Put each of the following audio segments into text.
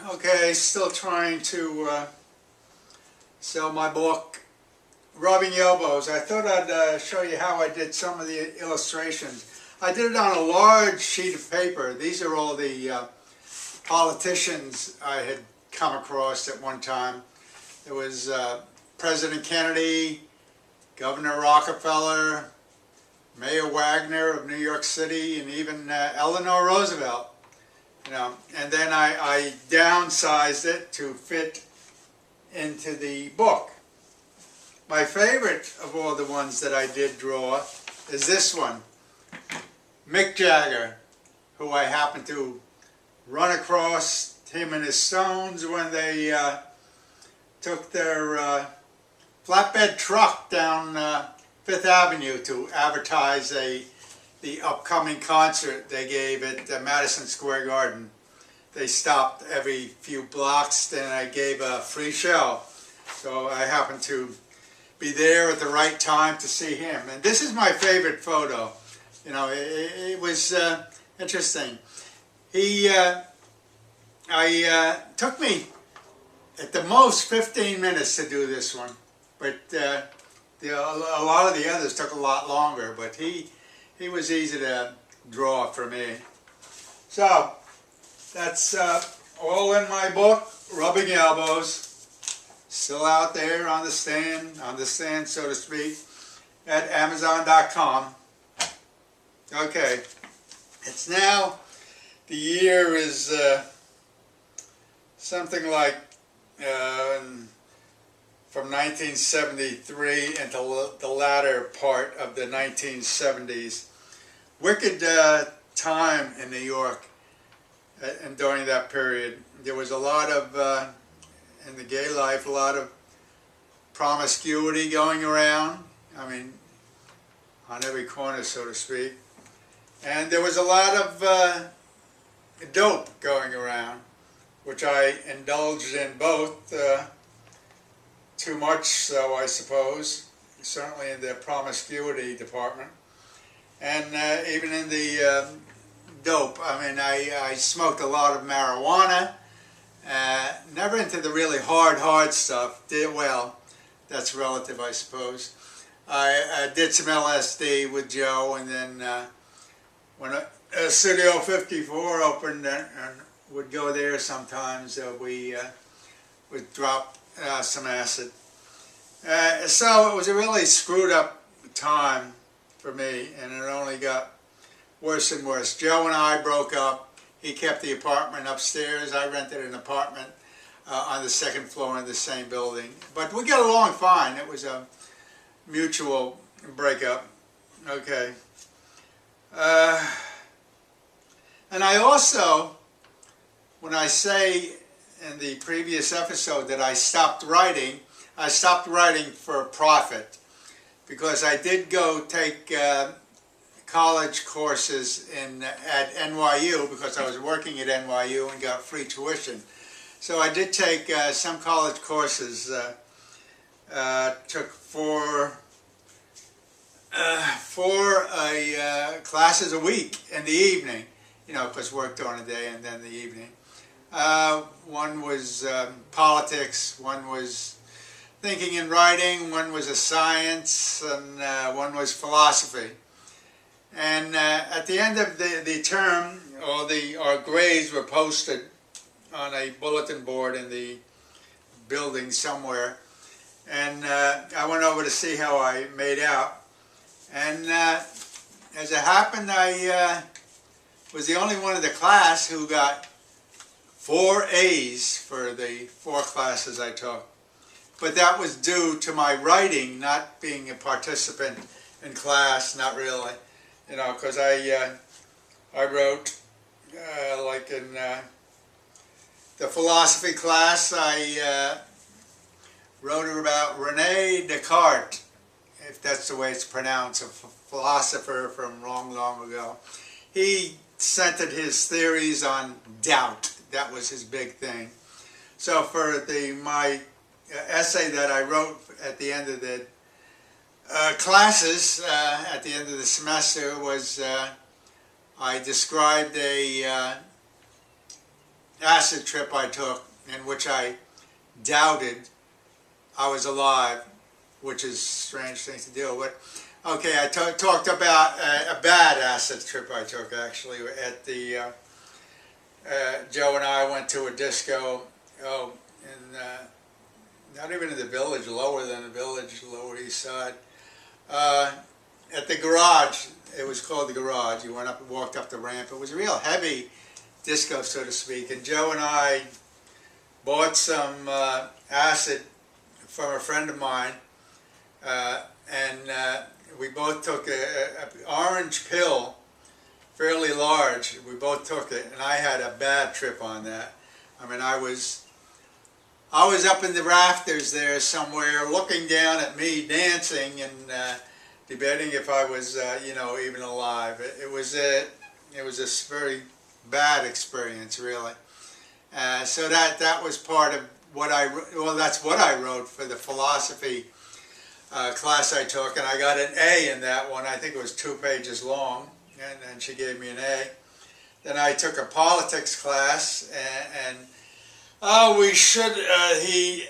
Okay, still trying to sell my book, Rubbing Elbows. I thought I'd show you how I did some of the illustrations. I did it on a large sheet of paper. These are all the politicians I had come across at one time. There was President Kennedy, Governor Rockefeller, Mayor Wagner of New York City, and even Eleanor Roosevelt. You know, and then I downsized it to fit into the book. My favorite of all the ones that I did draw is this one, Mick Jagger, who I happened to run across him and his Stones when they took their flatbed truck down Fifth Avenue to advertise the upcoming concert they gave at Madison Square Garden. They stopped every few blocks and I gave a free show. So I happened to be there at the right time to see him. And this is my favorite photo. You know, it was interesting. Took me at the most 15 minutes to do this one. But a lot of the others took a lot longer, but he was easy to draw for me. So, that's all in my book, Rubbing Elbows. Still out there on the stand so to speak, at Amazon.com. Okay, it's now, the year is something like from 1973 until the latter part of the 1970s. Wicked time in New York, and during that period. There was a lot of, in the gay life, a lot of promiscuity going around. I mean, on every corner, so to speak. And there was a lot of dope going around, which I indulged in both. Too much so, I suppose, certainly in the promiscuity department, and even in the dope. I mean, I smoked a lot of marijuana, never into the really hard stuff. Did well, that's relative, I suppose. I did some LSD with Joe, and then when Studio 54 opened, and would go there sometimes, we would drop some acid. So it was a really screwed up time for me, and it only got worse and worse. Joe and I broke up. He kept the apartment upstairs. I rented an apartment on the second floor in the same building. But we got along fine. It was a mutual breakup. Okay. And I also, when I say in the previous episode that I stopped writing for profit, because I did go take college courses at NYU, because I was working at NYU and got free tuition. So I did take some college courses, took four classes a week in the evening, you know, because work during the day and then the evening. One was politics, one was thinking and writing, one was a science, and one was philosophy. And at the end of the term, our grades were posted on a bulletin board in the building somewhere. And I went over to see how I made out. And as it happened, I was the only one in the class who got 4 A's for the 4 classes I took. But that was due to my writing, not being a participant in class, not really. You know, because I wrote, like in the philosophy class, I wrote about Rene Descartes, if that's the way it's pronounced, a philosopher from long ago. He centered his theories on doubt. That was his big thing. So for my essay that I wrote at the end of the classes, at the end of the semester, was I described a acid trip I took in which I doubted I was alive, which is a strange thing to deal with. Okay, I talked about a bad acid trip I took actually at the, Joe and I went to a disco, not even in the village, lower than the village, Lower East Side. At the garage, it was called the garage. You went up and walked up the ramp. It was a real heavy disco, so to speak. And Joe and I bought some acid from a friend of mine, and we both took an orange pill, fairly large. We both took it, and I had a bad trip on that. I mean, I was up in the rafters there somewhere, looking down at me dancing and debating if I was, even alive. It was a very bad experience, really. So that was part of what that's what I wrote for the philosophy class I took, and I got an A in that one. I think it was 2 pages long, and she gave me an A. Then I took a politics class, and he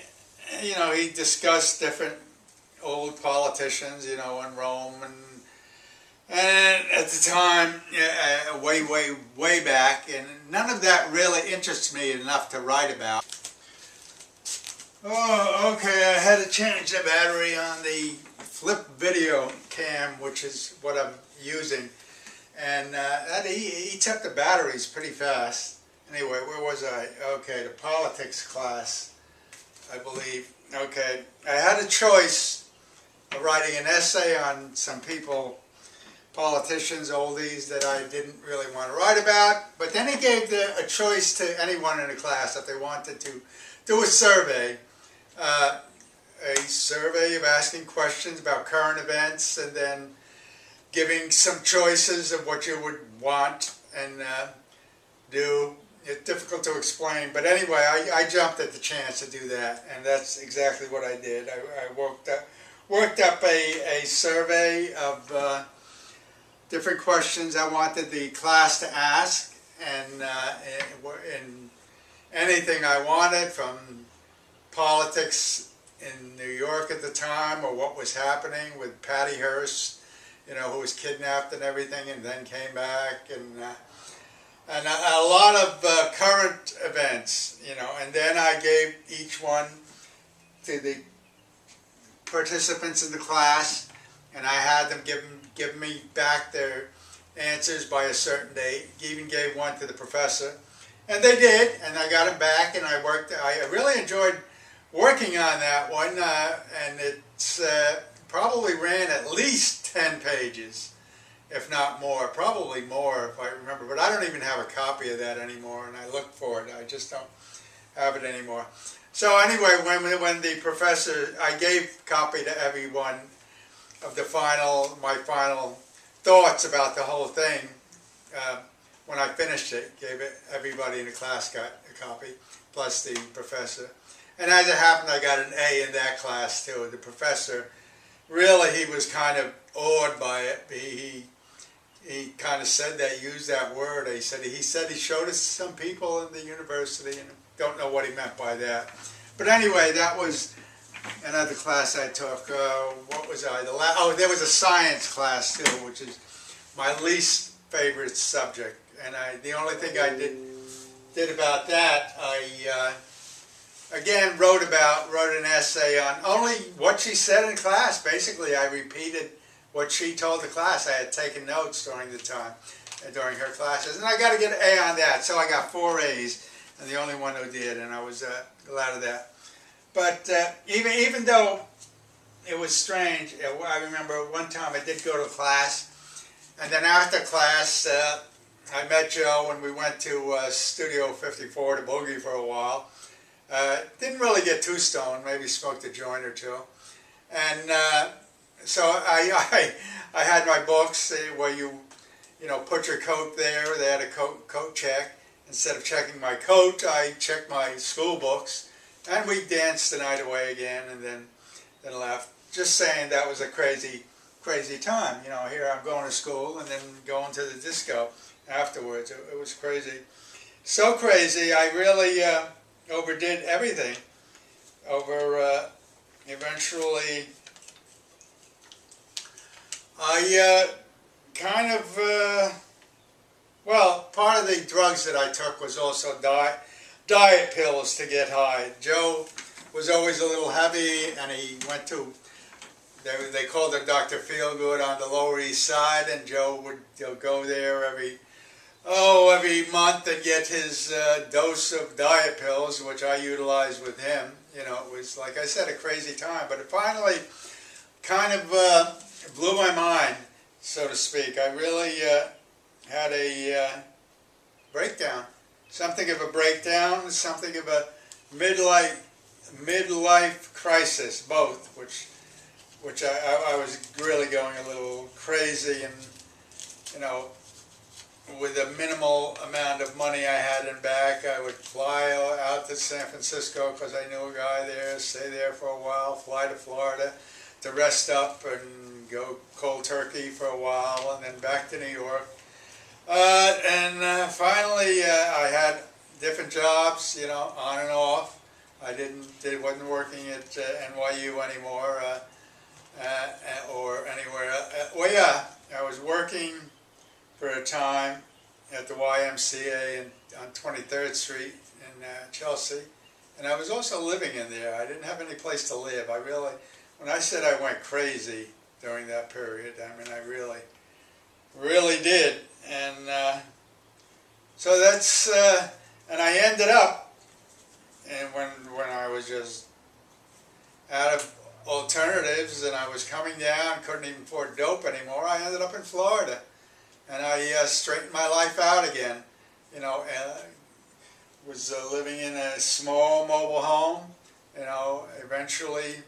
discussed different old politicians, in Rome, and at the time, way back, and none of that really interests me enough to write about. Oh, okay, I had to change the battery on the flip video cam, which is what I'm using, and he eats up the batteries pretty fast. Anyway, where was I? Okay, the politics class, I believe. Okay, I had a choice of writing an essay on some politicians, oldies, that I didn't really want to write about, but then he gave a choice to anyone in the class if they wanted to do a survey of asking questions about current events, and then giving some choices of what you would want and do. It's difficult to explain, but anyway, I jumped at the chance to do that, and that's exactly what I did. I worked up a survey of different questions I wanted the class to ask, and anything I wanted, from politics in New York at the time, or what was happening with Patty Hearst, who was kidnapped and everything, and then came back, and a lot of current events, and then I gave each one to the participants in the class, and I had them give me back their answers by a certain date. Even gave one to the professor, and they did, and I got them back, and I really enjoyed working on that one, and it's probably ran at least 10 pages, if not more, probably more if I remember, but I don't even have a copy of that anymore, and I looked for it. I just don't have it anymore. So anyway, when the professor, I gave copy to everyone of my final thoughts about the whole thing. When I finished it, everybody in the class got a copy, plus the professor. And as it happened, I got an A in that class too. The professor, really, he was kind of awed by it. He kind of used that word. He said he showed it to some people in the university, and don't know what he meant by that. But anyway, that was another class I took. What was I? There was a science class too, which is my least favorite subject. And the only thing I did about that, I again wrote an essay on only what she said in class. Basically, I repeated what she told the class. I had taken notes during her classes, and I got to get an A on that. So I got 4 A's, and the only one who did, and I was glad of that. But even though it was strange, I remember one time I did go to class, and then after class, I met Joe, and we went to Studio 54 to boogie for a while. Didn't really get too stoned, maybe smoked a joint or two. And so I had my books where you put your coat there. They had a coat check. Instead of checking my coat, I checked my school books, and we danced the night away again, and then left. Just saying, that was a crazy time. Here I'm going to school and then going to the disco afterwards. It was crazy. so crazy. I really overdid everything. Eventually, I kind of, well, part of the drugs that I took was also diet pills to get high. Joe was always a little heavy, and he went to, they called it Dr. Feelgood on the Lower East Side, and Joe would go there every month and get his dose of diet pills, which I utilized with him. You know, it was, like I said, a crazy time, but it finally kind of blew my mind, so to speak. I really had a breakdown, something of a breakdown, something of a midlife crisis, both, which I was really going a little crazy, and you know, with a minimal amount of money I had in back, I would fly out to San Francisco because I knew a guy there, stay there for a while, fly to Florida to rest up and go cold turkey for a while, and then back to New York. Finally, I had different jobs, you know, on and off. I wasn't working at NYU anymore or anywhere. Well, yeah, I was working for a time at the YMCA on 23rd Street in Chelsea, and I was also living in there. I didn't have any place to live. When I said I went crazy during that period, I mean, I really did. And so that's, and I ended up, and when I was just out of alternatives and I was coming down, couldn't even afford dope anymore, I ended up in Florida. And I straightened my life out again. You know, was living in a small mobile home. You know, eventually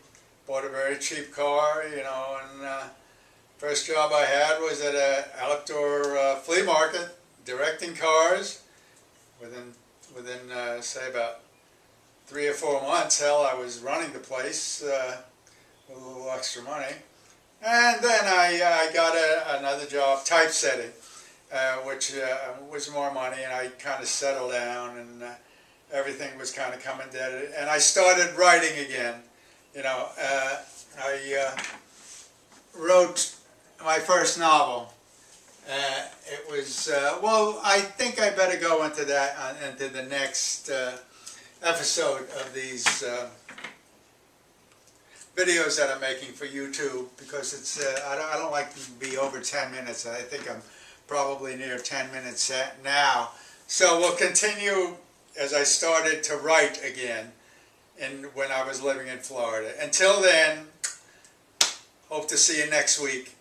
bought a very cheap car. You know, and first job I had was at an outdoor flea market, directing cars. Within say about 3 or 4 months, hell, I was running the place with a little extra money. And then I got another job, typesetting, which was more money, and I kind of settled down, and everything was kind of coming together. And I started writing again. You know, I wrote my first novel. It was, well, I think I better go into that, into the next episode of these videos that I'm making for YouTube, because it's I don't like to be over 10 minutes. I think I'm probably near 10 minutes now. So we'll continue as I started to write again when I was living in Florida. Until then, hope to see you next week.